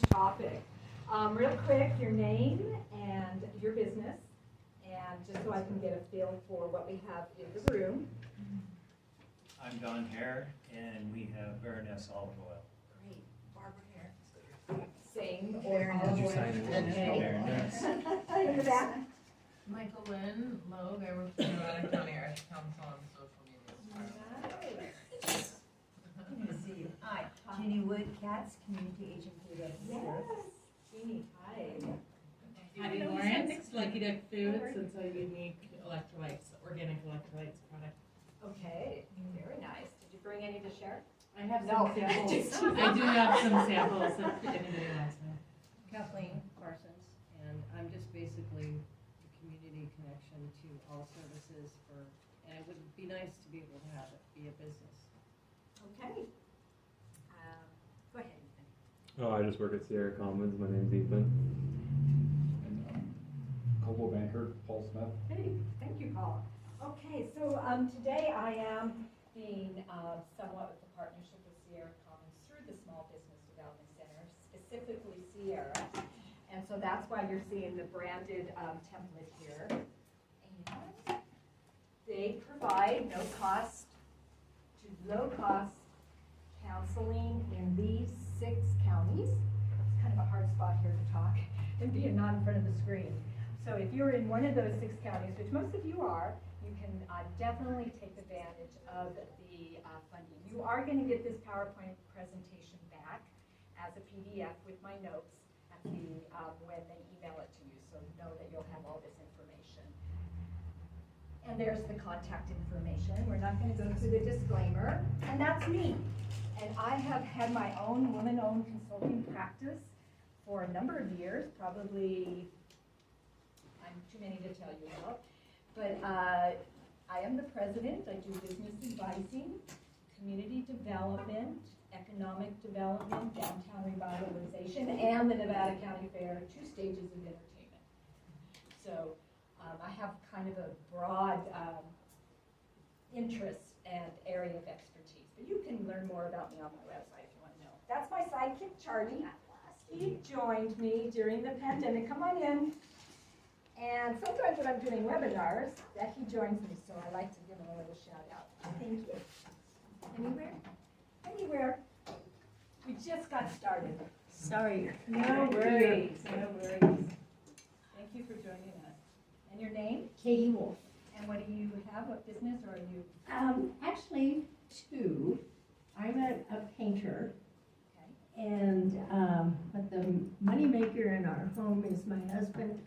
topic. Real quick, your name and your business, and just so I can get a feel for what we have in the room. I'm Don Hare, and we have Baroness olive oil. Great. Barbara here. Same or olive oil. Okay. Baroness. In the back. Michael Lynn, Logue, I work for the Nevada County Arts Council on social media. Nice. Good to see you. Hi, Jeannie Wood, Katz, Community Agent for the Yes. Jeannie, hi. Patty Lawrence, Lucky Duck Foods, it's a unique electrolytes, organic electrolytes product. Okay, very nice. Did you bring any to share? I have No. some samples. I do have some samples if anybody wants them. Kathleen Parsons, and I'm just basically the community connection to all services for, and it would be nice to be able to have it be a business. Okay. Go ahead, Ethan. Oh, I just work at Sierra Commons. My name's Ethan. And Coldwell banker, Paul Smith. Hey, thank you, Paul. Okay, so today I am being somewhat with the partnership with Sierra Commons through the Small Business Development Center, specifically Sierra. And so that's why you're seeing the branded template here. And they provide no cost to low cost counseling in these 6 counties. It's kind of a hard spot here to talk and being not in front of the screen. So if you're in one of those 6 counties, which most of you are, you can definitely take advantage of the funding. You are going to get this PowerPoint presentation back as a PDF with my notes at the when they email it to you. So know that you'll have all this information. And there's the contact information. We're not going to go through the disclaimer. And that's me. And I have had my own woman-owned consulting practice for a number of years, probably, I'm too many to tell you about. But I am the president. I do business advising, community development, economic development, downtown revitalization, and the Nevada County Fair, 2 stages of entertainment. So I have kind of a broad interest and area of expertise. But you can learn more about me on my website if you want to know. That's my sidekick, Charlie. He joined me during the pandemic. Come on in. And sometimes when I'm doing webinars, that he joins me, so I like to give him a little shout out. Thank you. Anywhere? Anywhere. We just got started. Sorry. No worries, no worries. Thank you for joining us. And your name? Katie Wolf. And what do you have? What business or are you? Actually, 2. I'm a painter, Okay. and but the moneymaker in our home is my husband,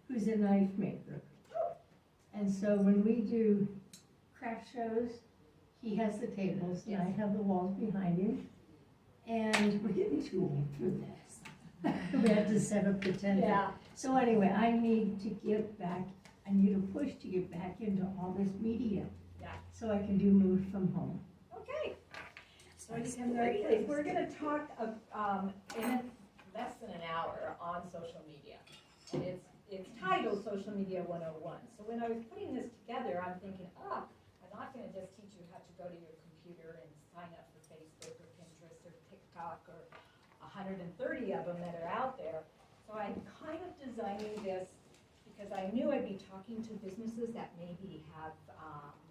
who's a knife maker. And so when we do craft shows, he has the tables, and I have the walls behind him. And we're getting too old for this. We have to set up the tent. Yeah. So anyway, I need to get back, I need a push to get back into all this media. Yeah. So I can do Move from Home. Okay. So you can very pleased. We're going to talk in less than an hour on social media. And it's titled Social Media 101. So when I was putting this together, I'm thinking, I'm not going to just teach you how to go to your computer and sign up for Facebook or Pinterest or TikTok or 130 of them that are out there. So I'm kind of designing this because I knew I'd be talking to businesses that maybe have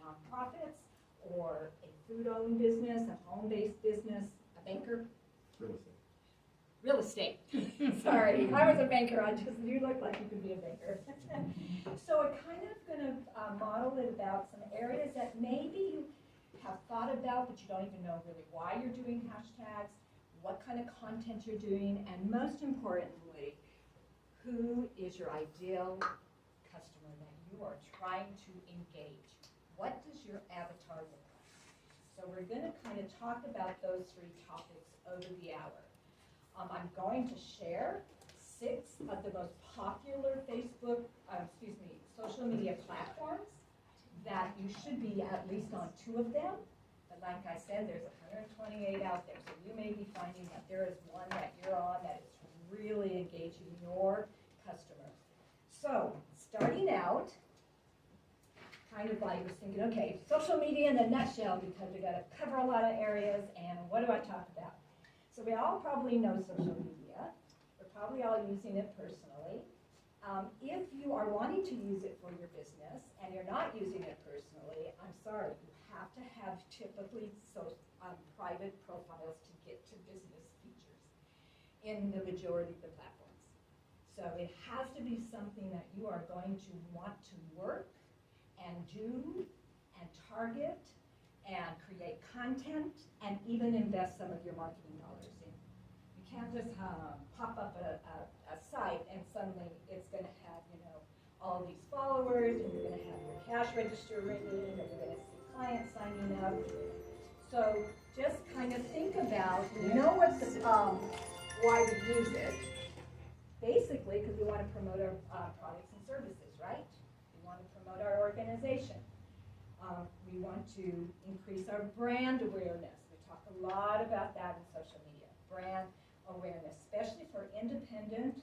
nonprofits or a food-owned business, a home-based business, a banker. Real estate. Real estate. Sorry, if I was a banker, you look like you could be a banker. So I'm kind of going to model it about some areas that maybe you have thought about, but you don't even know really why you're doing hashtags, what kind of content you're doing, and most importantly, who is your ideal customer that you are trying to engage? What does your avatar look like? So we're going to kind of talk about those 3 topics over the hour. I'm going to share 6 of the most popular social media platforms that you should be at least on 2 of them. But like I said, there's 128 out there, so you may be finding that there is one that you're on that is really engaging your customers. So starting out, kind of like was thinking, okay, social media in a nutshell, because we got to cover a lot of areas, and what do I talk about? So we all probably know social media. probably all using it personally. If you are wanting to use it for your business and you're not using it personally, I'm sorry, you have to have typically private profiles to get to business features in the majority of the platforms. So it has to be something that you are going to want to work and do and target and create content and even invest some of your marketing dollars in. You can't just pop up a site and suddenly it's going to have, all these followers, and you're going to have your cash register ringing, and you're going to see clients signing up. So just kind of think about, what the, why we use it. Basically, because we want to promote our products and services, right? We want to promote our organization. We want to increase our brand awareness. We talk a lot about that in social media. Brand awareness, especially for independent,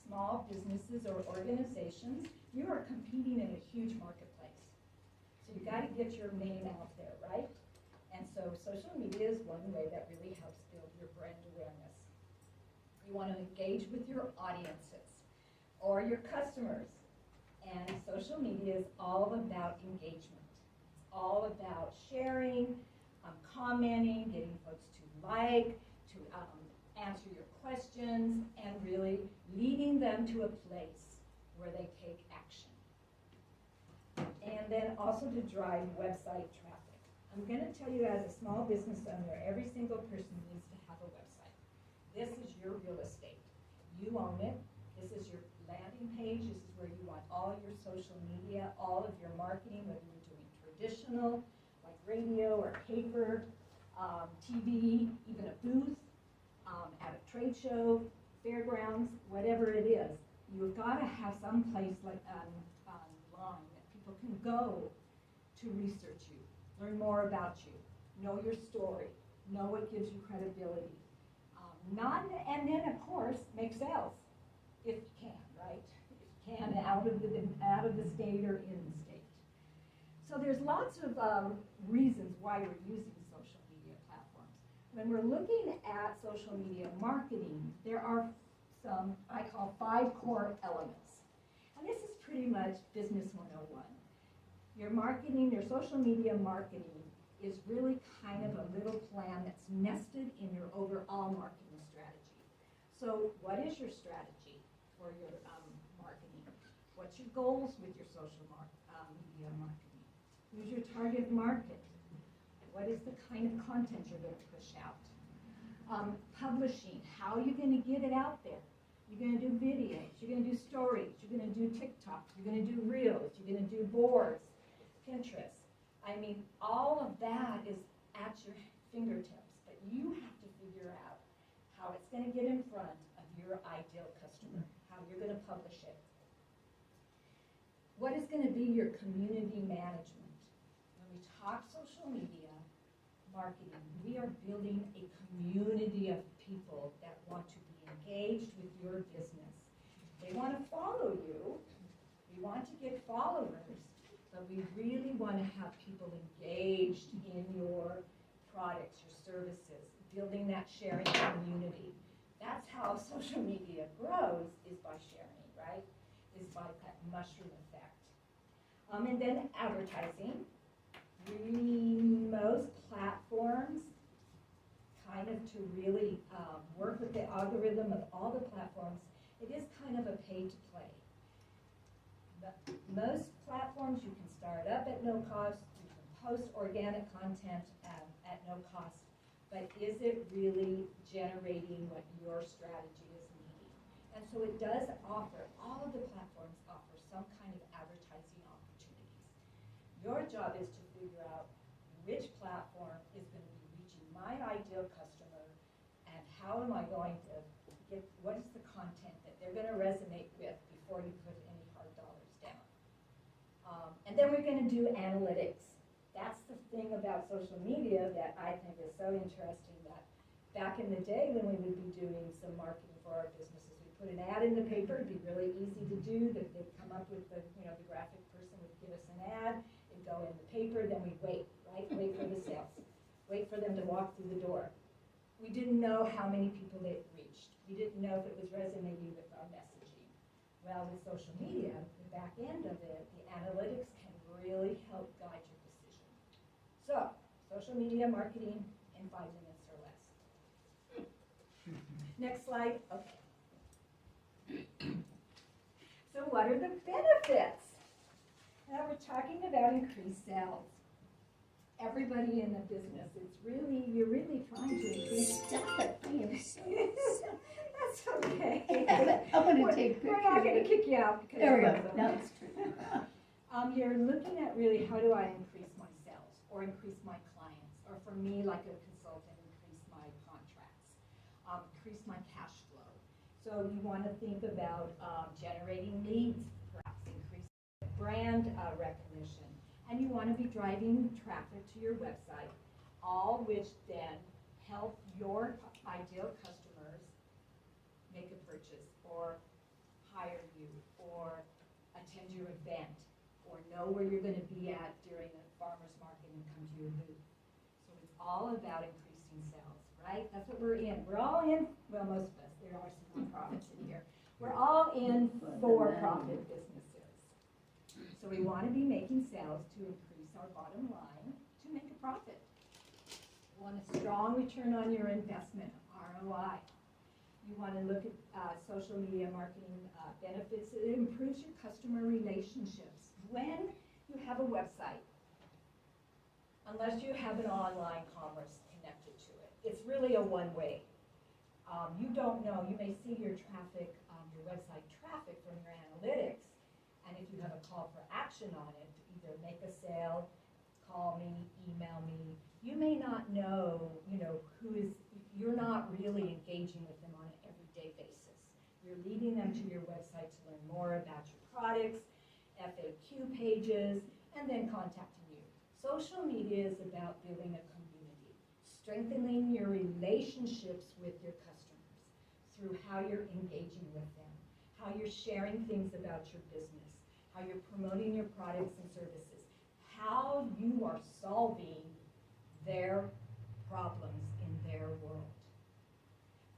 small businesses or organizations. You are competing in a huge marketplace. So you got to get your name out there, right? And so social media is one way that really helps build your brand awareness. You want to engage with your audiences or your customers. And social media is all about engagement. It's all about sharing, commenting, getting folks to like, to answer your questions, and really leading them to a place where they take action. And then also to drive website traffic. I'm going to tell you, as a small business owner, every single person needs to have a website. This is your real estate. You own it. This is your landing page. This is where you want all your social media, all of your marketing, whether you're doing traditional, like radio or paper, TV, even a booth, at a trade show, fairgrounds, whatever it is. You've got to have some place like online that people can go to research you, learn more about you, know your story, know what gives you credibility. And then, of course, make sales, if you can, right? If you can, out of the state or in the state. So there's lots of reasons why we're using social media platforms. When we're looking at social media marketing, there are some, I call 5 core elements. And this is pretty much business 101. Your marketing, your social media marketing is really kind of a little plan that's nested in your overall marketing strategy. So what is your strategy for your marketing? What's your goals with your social media marketing? Who's your target market? What is the kind of content you're going to push out? Publishing, how are you going to get it out there? You're going to do videos, you're going to do stories, you're going to do TikToks, you're going to do Reels, you're going to do boards, Pinterest. I mean, all of that is at your fingertips, but you have to figure out how it's going to get in front of your ideal customer, how you're going to publish it. What is going to be your community management? When we talk social media marketing, we are building a community of people that want to be engaged with your business. They want to follow you. We want to get followers, but we really want to have people engaged in your products, your services, building that sharing community. That's how social media grows, is by sharing, right? Is by that mushroom effect. And then advertising. Really, most platforms kind of to really work with the algorithm of all the platforms, it is kind of a pay to play. But most platforms you can start up at no cost, you can post organic content at no cost, but is it really generating what your strategy is needing? And so it does offer, all of the platforms offer some kind of advertising opportunities. Your job is to figure out which platform is going to be reaching my ideal customer, and how am I going to get, what is the content that they're going to resonate with before you put any hard dollars down. And then we're going to do analytics. That's the thing about social media that I think is so interesting, that back in the day when we would be doing some marketing for our businesses, we'd put an ad in the paper. It'd be really easy to do. They'd come up with the graphic person would give us an ad. It'd go in the paper. Then we'd wait, right? Wait for the sales. Wait for them to walk through the door. We didn't know how many people they'd reached. We didn't know if it was resonating with our messaging. Well, with social media, the back end of it, the analytics can really help guide your decision. So, social media marketing in 5 minutes or less. Next slide. Okay. So what are the benefits? Now we're talking about increased sales. Everybody in the business, you're really trying to increase. Stop it, I am so. That's okay. I'm gonna take pictures. We're not gonna kick you out because There we of go, them. now it's true. You're looking at really how do I increase my sales or increase my clients, or for me, like a consultant, increase my contracts, increase my cash flow. So you want to think about generating leads, perhaps increase brand recognition, and you want to be driving traffic to your website, all which then help your ideal customers make a purchase or hire you or attend your event or know where you're going to be at during the farmer's market and come to your booth. So it's all about increasing sales, right? That's what we're in. We're all in, well, most of us, there are some nonprofits in here. We're all in for-profit businesses. So we want to be making sales to increase our bottom line to make a profit. You want a strong return on your investment, ROI. You want to look at social media marketing benefits. It improves your customer relationships. When you have a website, unless you have an online commerce connected to it, it's really a one-way. You don't know, you may see your traffic, your website traffic from your analytics, and if you have a call for action on it, to either make a sale, call me, email me, you may not know, you're not really engaging with them on an everyday basis. You're leading them to your website to learn more about your products, FAQ pages, and then contacting you. Social media is about building a community, strengthening your relationships with your customers through how you're engaging with them, how you're sharing things about your business, how you're promoting your products and services, how you are solving their problems in their world.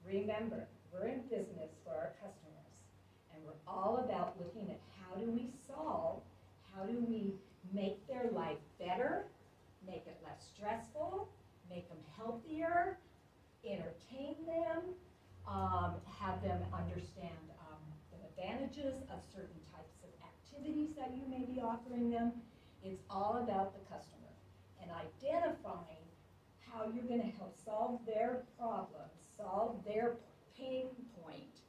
Remember, we're in business for our customers, and we're all about looking at how do we solve, how do we make their life better, make it less stressful, make them healthier, entertain them, have them understand the advantages of certain types of activities that you may be offering them. It's all about the customer and identifying how you're going to help solve their problems, solve their pain point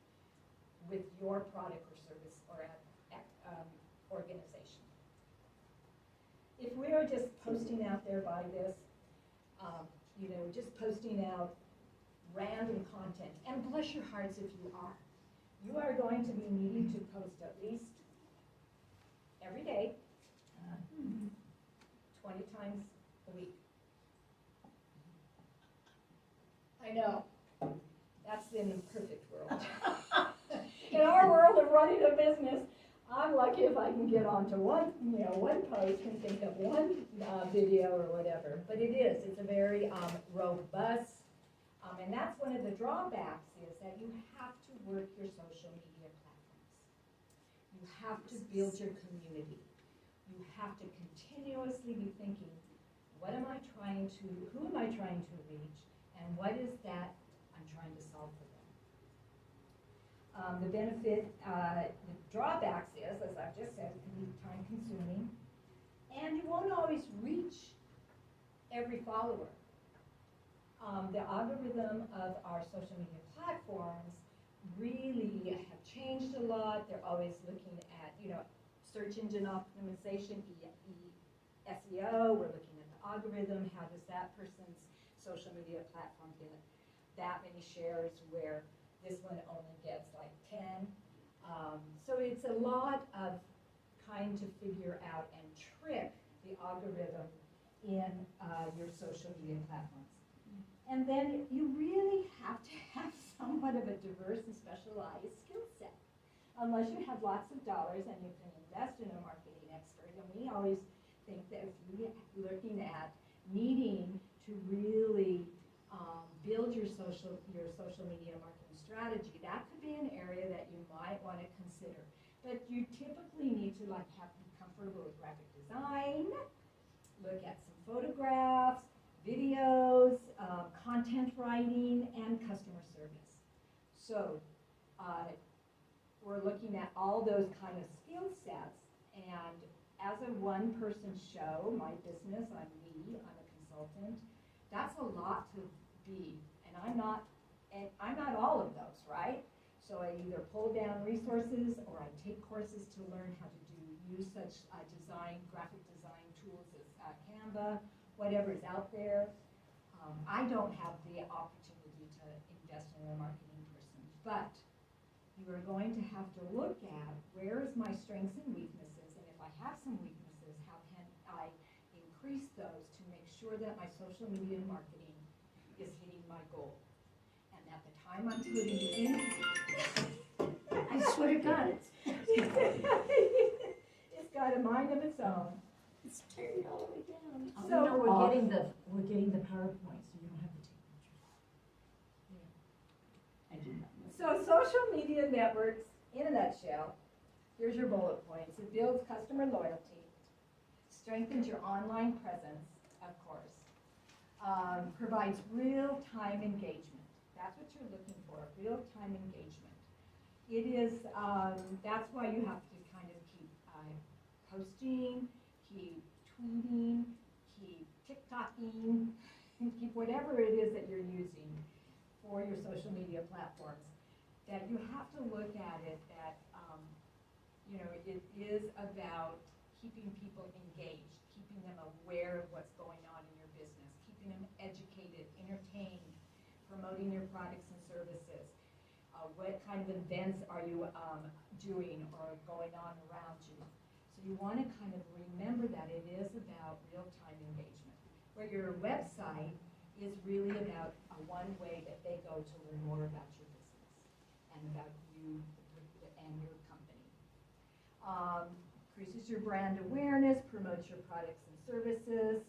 with your product or service or organization. If we are just posting out there by this, just posting out random content, and bless your hearts if you are going to be needing to post at least every day, 20 times a week. I know, that's in the perfect world. In our world of running a business, I'm lucky if I can get onto one post and think of one video or whatever. But it's a very robust, and that's one of the drawbacks is that you have to work your social media platforms. You have to build your community. You have to continuously be thinking, who am I trying to reach, and what is that I'm trying to solve for them? The drawbacks is, as I've just said, it can be time consuming, and you won't always reach every follower. The algorithm of our social media platforms really have changed a lot. They're always looking at, search engine optimization, SEO. We're looking at the algorithm. How does that person's social media platform get that many shares where this one only gets like 10? So it's a lot of trying to figure out and trick the algorithm in your social media platforms. And then you really have to have somewhat of a diverse and specialized skill set. Unless you have lots of dollars and you can invest in a marketing expert. And we always think that if you're looking at needing to really build your social media marketing strategy, that could be an area that you might want to consider. But you typically need to like be comfortable with graphic design, look at some photographs, videos, content writing, and customer service. So we're looking at all those kind of skill sets, and as a one-person show, my business, I'm a consultant, that's a lot to be, and I'm not all of those, right? So I either pull down resources or I take courses to learn how to use such graphic design tools as Canva, whatever is out there. I don't have the opportunity to invest in a marketing person, but you are going to have to look at where is my strengths and weaknesses, and if I have some weaknesses, how can I increase those to make sure that my social media marketing is hitting my goal. And at the time I'm putting it in, I swear to God, it's got a mind of its own. it's turned all the way down. So we're getting the PowerPoint, so you don't have to take pictures. I do not know. So social media networks, in a nutshell, here's your bullet points. It builds customer loyalty, strengthens your online presence, of course, provides real-time engagement. That's what you're looking for, real-time engagement. It is, that's why you have to kind of keep posting, keep tweeting, keep TikToking, and keep whatever it is that you're using for your social media platforms. That you have to look at it that, it is about keeping people engaged, keeping them aware of what's going on in your business, keeping them educated, entertained, promoting your products and services. What kind of events are you doing or going on around you? So you want to kind of remember that it is about real-time engagement, where your website is really about one way that they go to learn more about your business and about you and your company. Increases your brand awareness, promotes your products and services,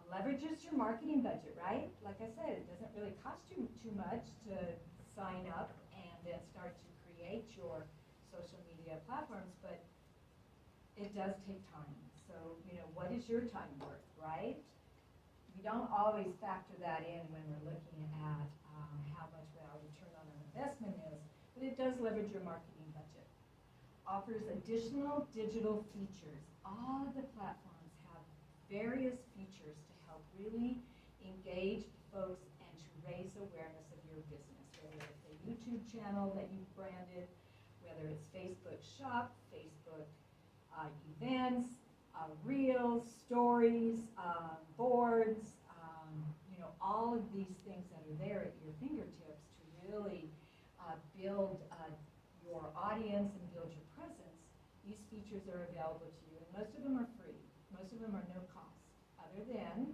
leverages your marketing budget, right? Like I said, it doesn't really cost you too much to sign up and then start to create your social media platforms, but it does take time. So, what is your time worth, right? We don't always factor that in when we're looking at how much our return on an investment is, but it does leverage your marketing budget. Offers additional digital features. All of the platforms have various features to help really engage folks and to raise awareness of your business, whether it's a YouTube channel that you've branded, whether it's Facebook Shop, Facebook events, reels, stories, boards, all of these things that are there at your fingertips to really build your audience and build your presence. These features are available to you, and most of them are free. Most of them are no cost, other than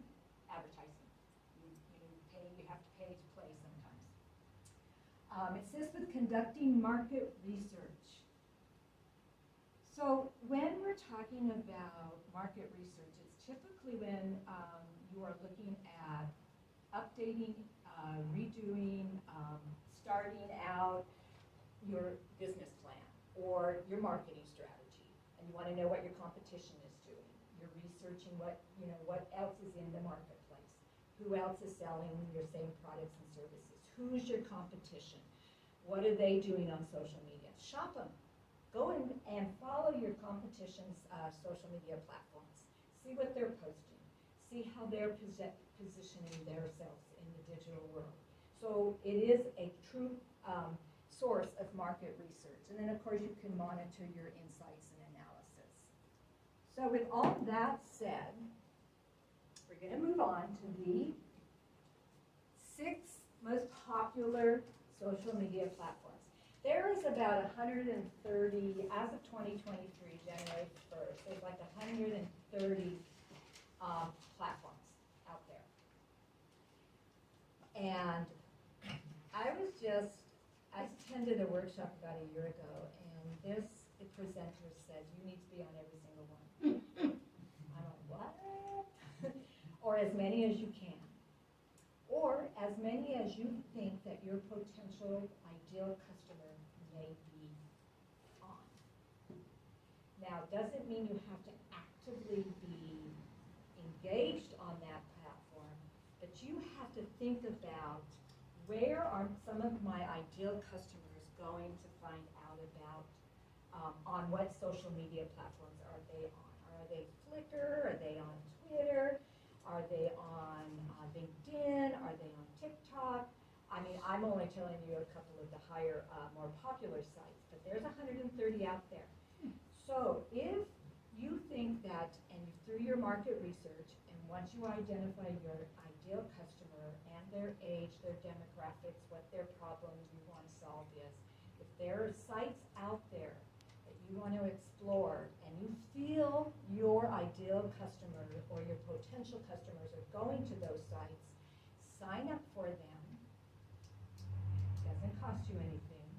advertising. You have to pay to play sometimes. It assists with conducting market research. So when we're talking about market research, it's typically when you are looking at updating, redoing, starting out your business plan or your marketing strategy, and you want to know what your competition is doing. You're researching what else is in the marketplace, who else is selling your same products and services, who's your competition, what are they doing on social media. Shop them. Go in and follow your competition's social media platforms. See what they're posting. See how they're positioning themselves in the digital world. So it is a true source of market research. And then, of course, you can monitor your insights and analysis. So with all that said, we're going to move on to the 6 most popular social media platforms. There is about 130, as of 2023, January 1st, there's like 130 platforms out there. And I attended a workshop about a year ago, and the presenter said, you need to be on every single one. I'm like, what? Or as many as you can. Or as many as you think that your potential ideal customer may be on. Now, doesn't mean you have to actively be engaged on that platform, but you have to think about where are some of my ideal customers going to find out about, on what social media platforms are they on? Are they Flickr? Are they on Twitter? Are they on LinkedIn? Are they on TikTok? I mean, I'm only telling you a couple of the higher, more popular sites, but there's 130 out there. So if you think that, and through your market research, and once you identify your ideal customer and their age, their demographics, what their problem you want to solve is, if there are sites out there that you want to explore, and you feel your ideal customer or your potential customers are going to those sites, sign up for them. Doesn't cost you anything.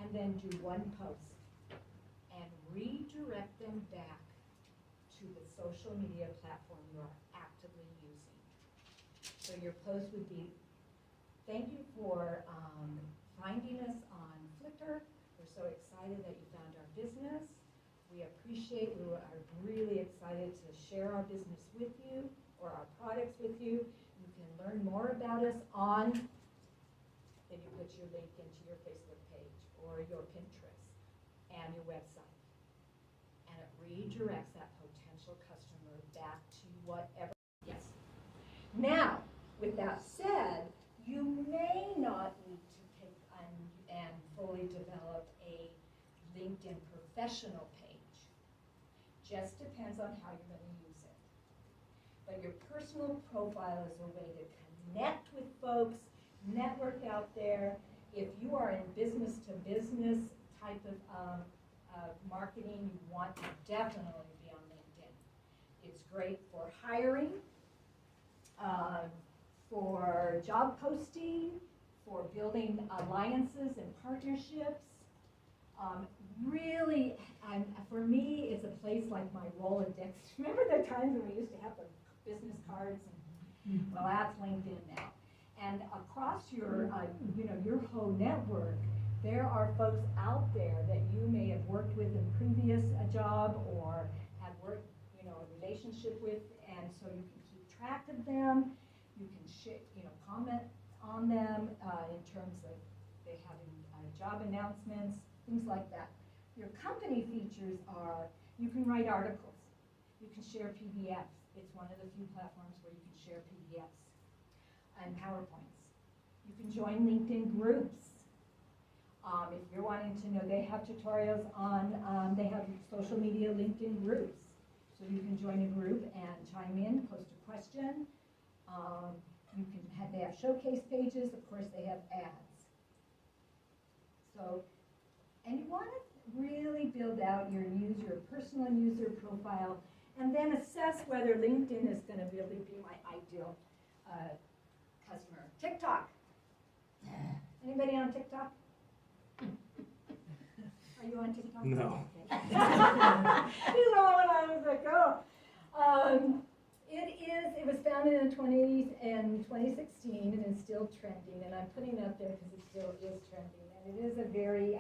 And then do one post and redirect them back to the social media platform you are actively using. So your post would be, thank you for finding us on Flickr. We're so excited that you found our business. We are really excited to share our business with you or our products with you. You can learn more about us on, then you put your link into your Facebook page or your Pinterest and your website. And it redirects that potential customer back to whatever. Yes. Now, with that said, you may not need to take and fully develop a LinkedIn professional page. Just depends on how you're going to use it. But your personal profile is a way to connect with folks, network out there. If you are in business-to-business type of marketing, you want to definitely be on LinkedIn. It's great for hiring, for job posting, for building alliances and partnerships. Really, for me, it's a place like my Rolodex. Remember the times when we used to have the business cards? Well, that's LinkedIn now. And across your, your whole network, there are folks out there that you may have worked with in previous job or have worked, a relationship with, and so you can keep track of them. You can comment on them in terms of they having job announcements, things like that. Your company features are, you can write articles, you can share PDFs. It's one of the few platforms where you can share PDFs and PowerPoints. You can join LinkedIn groups. If you're wanting to know, they have tutorials on, they have social media LinkedIn groups. So you can join a group and chime in, post a question. They have showcase pages, of course they have ads. So, and you want to really build out your personal user profile, and then assess whether LinkedIn is going to really be my ideal customer. TikTok. Anybody on TikTok? Are you on TikTok? No. You know what I was like, oh. It was founded in 2016 and is still trending, and I'm putting it up there because it still is trending. And it is a very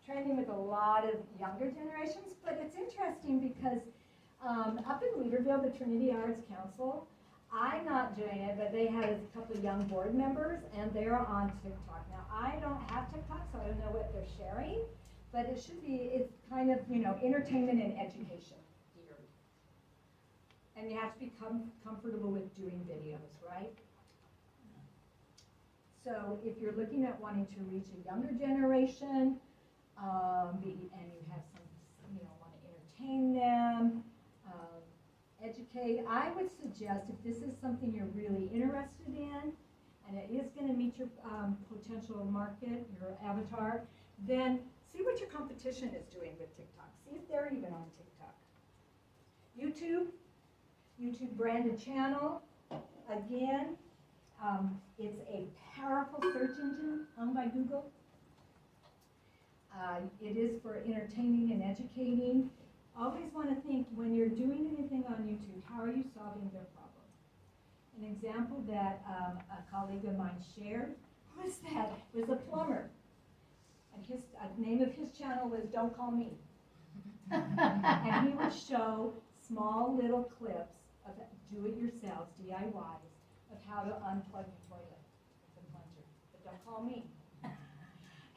trending with a lot of younger generations, but it's interesting because up in Weaverville, the Trinity Arts Council, I'm not doing it, but they had a couple of young board members, and they're on TikTok. Now, I don't have TikTok, so I don't know what they're sharing, but it's kind of, entertainment and education geared. And you have to be comfortable with doing videos, right? So if you're looking at wanting to reach a younger generation, and you have some, want to entertain them, educate, I would suggest if this is something you're really interested in, and it is going to meet your potential market, your avatar, then see what your competition is doing with TikTok. See if they're even on TikTok. YouTube branded channel. Again, it's a powerful search engine owned by Google. It is for entertaining and educating. Always want to think when you're doing anything on YouTube, how are you solving their problem? An example that a colleague of mine shared was a plumber. And his, the name of his channel was Don't Call Me. And he would show small little clips of do-it-yourselves, DIYs, of how to unplug your toilet with a plunger. But don't call me.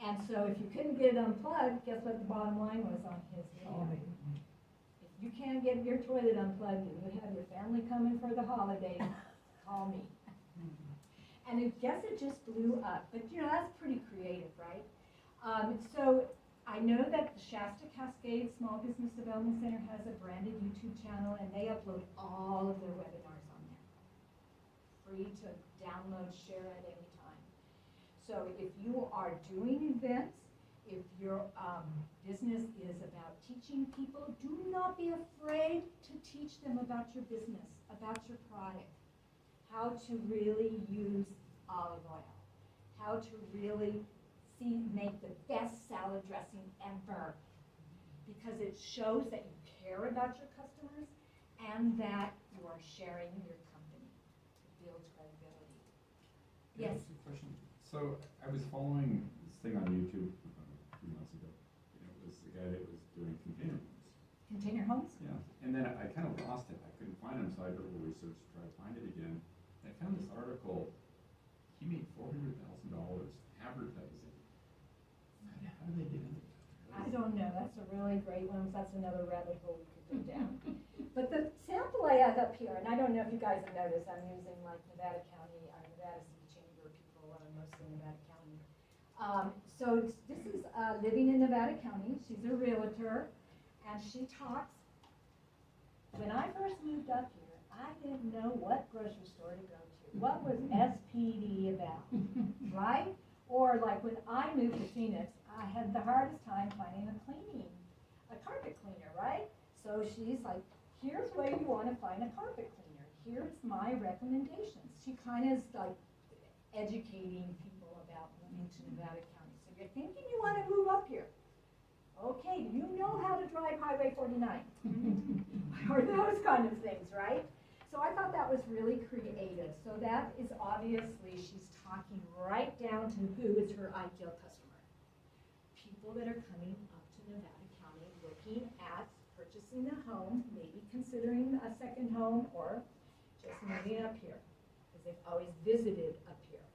And so if you couldn't get it unplugged, guess what the bottom line was on his video? If you can't get your toilet unplugged and you have your family coming for the holidays, call me. And I guess it just blew up. But you know, that's pretty creative, right? So I know that the Shasta Cascade Small Business Development Center has a branded YouTube channel, and they upload all of their webinars on there. Free to download, share at any time. So if you are doing events, if your business is about teaching people, do not be afraid to teach them about your business, about your product, how to really use olive oil, how to really make the best salad dressing ever, because it shows that you care about your customers and that you are sharing your company. It builds credibility. Yes? That's a question. So I was following this thing on YouTube a few months ago, and it was the guy that was doing container homes. Container homes? Yeah, and then I kind of lost it. I couldn't find him, so I did a little research to try to find it again. And I found this article. He made $400,000 advertising. How did they get into that? I don't know. That's a really great one. That's another rabbit hole we could go down. But the sample I have up here, and I don't know if you guys have noticed, I'm using like Nevada County, Nevada City Chamber people, mostly Nevada County. So this is living in Nevada County. She's a realtor, and she talks. When I first moved up here, I didn't know what grocery store to go to. What was SPD about, right? Or like when I moved to Phoenix, I had the hardest time finding a carpet cleaner, right? So she's like, here's where you want to find a carpet cleaner. Here's my recommendations. She kind of is like educating people about moving to Nevada County. So you're thinking you want to move up here. Okay, you know how to drive Highway 49. Or those kind of things, right? So I thought that was really creative. So that is obviously, she's talking right down to who is her ideal customer. People that are coming up to Nevada County looking at purchasing a home, maybe considering a second home, or just moving up here, because they've always visited up here.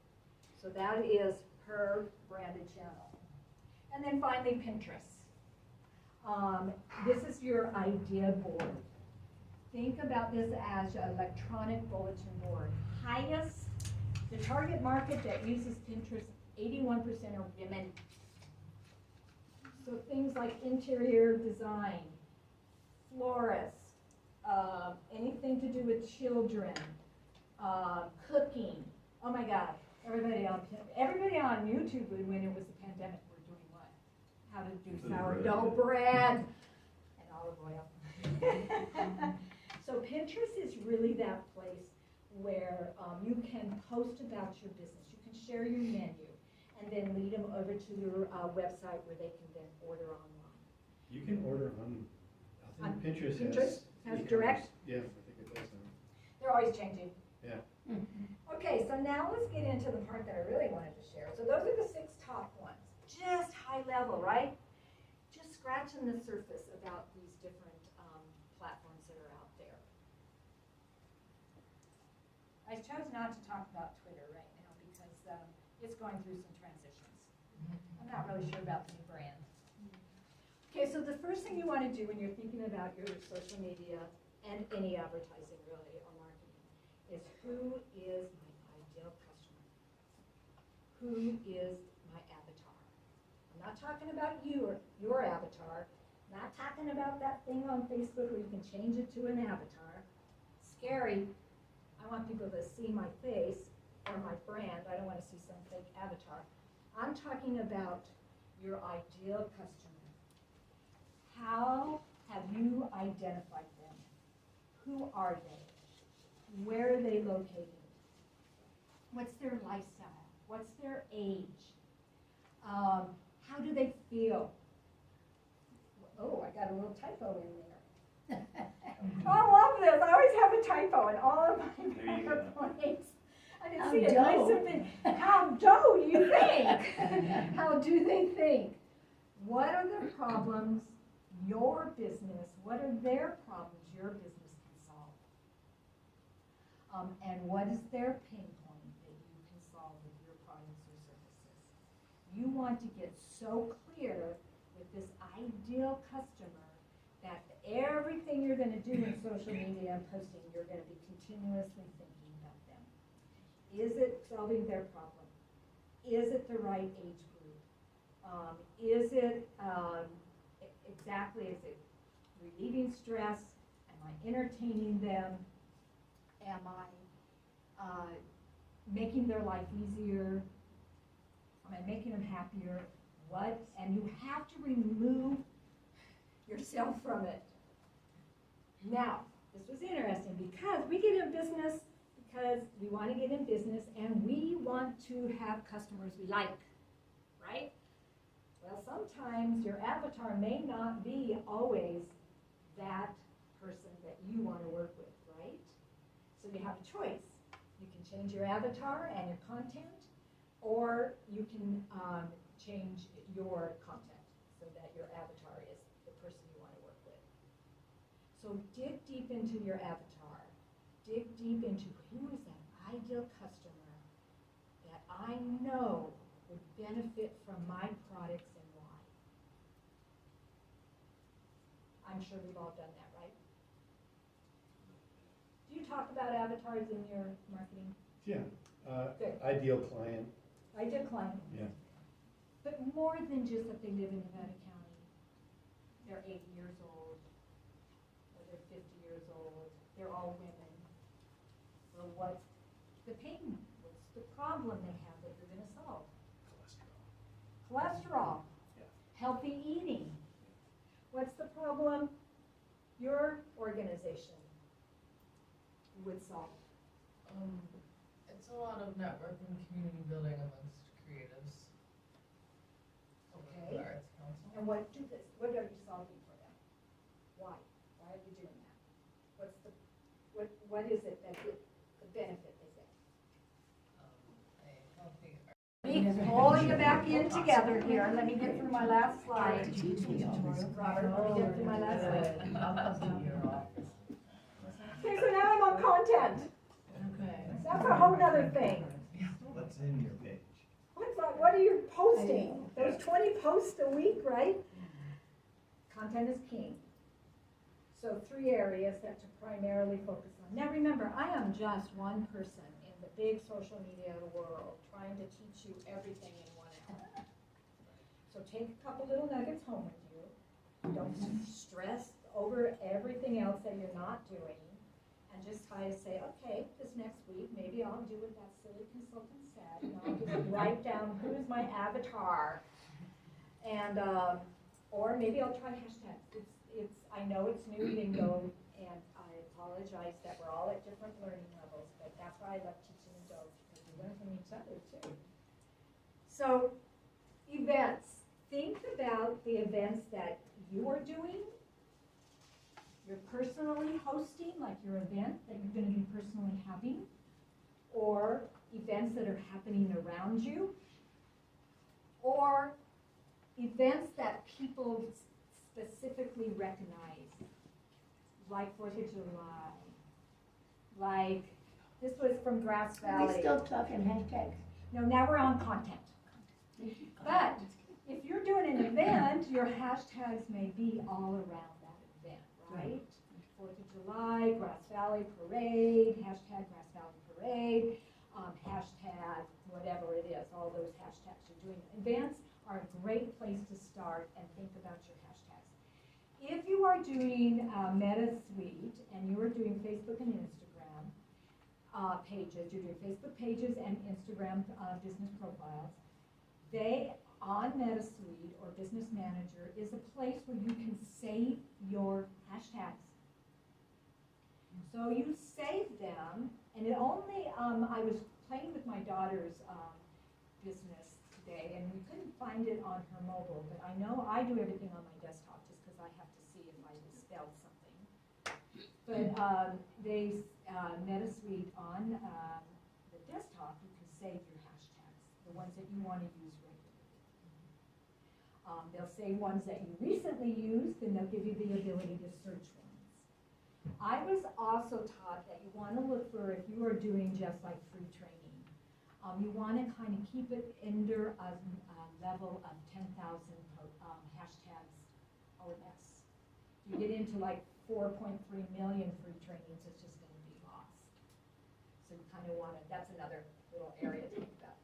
So that is her branded channel. And then finally, Pinterest. This is your idea board. Think about this as an electronic bulletin board. The target market that uses Pinterest, 81% are women. So things like interior design, florists, anything to do with children, cooking. Oh my God, everybody on YouTube when it was the pandemic were doing what? How to do sourdough bread and olive oil. So Pinterest is really that place where you can post about your business. You can share your menu and then lead them over to your website where they can then order online. You can order on Pinterest has direct? Yeah, I think it does now. They're always changing. Yeah. Okay, so now let's get into the part that I really wanted to share. So those are the 6 top ones. Just high level, right? Just scratching the surface about these different platforms that are out there. I chose not to talk about Twitter right now because it's going through some transitions. I'm not really sure about the new brand. Okay, so the first thing you want to do when you're thinking about your social media and any advertising really or marketing is who is my ideal customer? Who is my avatar? I'm not talking about you or your avatar. Not talking about that thing on Facebook where you can change it to an avatar. Scary. I want people to see my face or my brand. I don't want to see some fake avatar. I'm talking about your ideal customer. How have you identified them? Who are they? Where are they located? What's their lifestyle? What's their age? How do they feel? Oh, I got a little typo in there. Oh, I love this. I always have a typo in all of my PowerPoints. I didn't see it. I said, how do you think? How do they think? What are the problems your business, what are their problems your business can solve? And what is their pain point that you can solve with your products or services? You want to get so clear with this ideal customer that everything you're going to do in social media and posting, you're going to be continuously thinking about them. Is it solving their problem? Is it the right age group? Is it exactly, is it relieving stress? Am I entertaining them? Am I making their life easier? Am I making them happier? What? And you have to remove yourself from it. Now, this was interesting because we get in business because we want to get in business and we want to have customers we like, right? Well, sometimes your avatar may not be always that person that you want to work with, right? So you have a choice. You can change your avatar and your content, or you can change your content so that your avatar is the person you want to work with. So dig deep into your avatar. Dig deep into who is that ideal customer that I know would benefit from my products and why. I'm sure we've all done that, right? Do you talk about avatars in your marketing? Yeah, Good. ideal client, Ideal client. yeah. But more than just that they live in Nevada County, they're 80 years old, or they're 50 years old, they're all women. Well, what's the pain? What's the problem they have that you're going to solve? Cholesterol. Yeah. Healthy eating. What's the problem your organization would solve? It's a lot of networking, community building amongst creatives. Okay. The Arts Council. And what are you solving for them? Why? Why are you doing that? What is it that the benefit they get? A healthy Pull you back in together here. Let me get through my last slide. Robert, let me get through my last slide. Okay, so now I'm on content. Okay. That's a whole other thing. What's in your page? What are you posting? Those 20 posts a week, right? Content is king. So 3 areas that to primarily focus on. Now remember, I am just one person in the big social media world trying to teach you everything in 1 hour. So take a couple little nuggets home with you. Don't stress over everything else that you're not doing. And just try to say, okay, this next week, maybe I'll do what that silly consultant said. And I'll just write down who's my avatar. And, or maybe I'll try hashtags. I know it's new lingo, and I apologize that we're all at different learning levels, but that's why I love teaching adults, because we learn from each other too. So, events. Think about the events that you are doing, you're personally hosting, like your event that you're going to be personally having, or events that are happening around you, or events that people specifically recognize, like 4th of July, like, this was from Grass Are we Valley. still talking hashtags? No, now we're on content. But if you're doing an event, your hashtags may be all around that event, right? 4th of July, Grass Valley Parade, hashtag Grass Valley Parade, hashtag whatever it is, all those hashtags you're doing. Events are a great place to start and think about your hashtags. If you are doing Meta Suite and you are doing Facebook and Instagram pages, you're doing Facebook pages and Instagram business profiles, they on Meta Suite or Business Manager is a place where you can save your hashtags. So you save them, and it only, I was playing with my daughter's business today, and we couldn't find it on her mobile, but I know I do everything on my desktop just because I have to see if I misspelled something. But they NetSuite on the desktop save your hashtags, the ones that you want to use regularly. They'll say ones that you recently used, and they'll give you the ability to search ones. I was also taught that you want to look for, if you are doing just like free training, you want to kind of keep it under a level of 10,000 hashtags or less. If you get into like 4.3 million free trainings, it's just going to be lost. So you kind of want to, that's another little area to think about.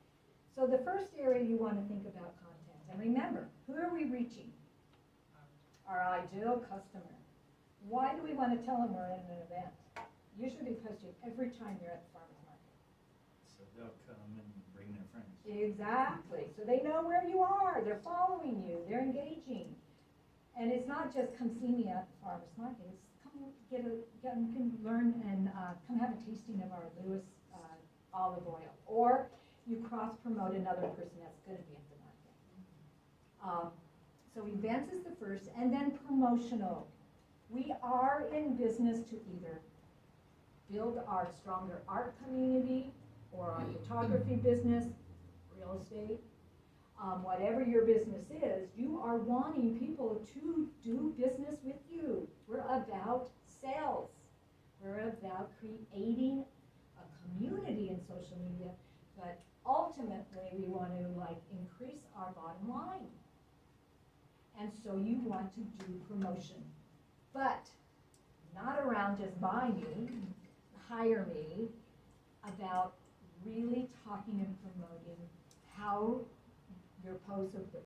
So the first area you want to think about content. And remember, who are we reaching? Our ideal customer. Why do we want to tell them we're in an event? Usually because every time you're at the farmer's market. So they'll come and bring their friends. Exactly. So they know where you are. They're following you. They're engaging. And it's not just come see me at the farmer's market. It's come you can learn and come have a tasting of our Lewis olive oil. Or you cross promote another person that's going to be at the market. So events is the first, and then promotional. We are in business to either build our stronger art community or our photography business, real estate, whatever your business is, you are wanting people to do business with you. We're about sales. We're about creating a community in social media, but ultimately we want to increase our bottom line. And so you want to do promotion, but not around just buy me, hire me, about really talking and promoting how your posts are put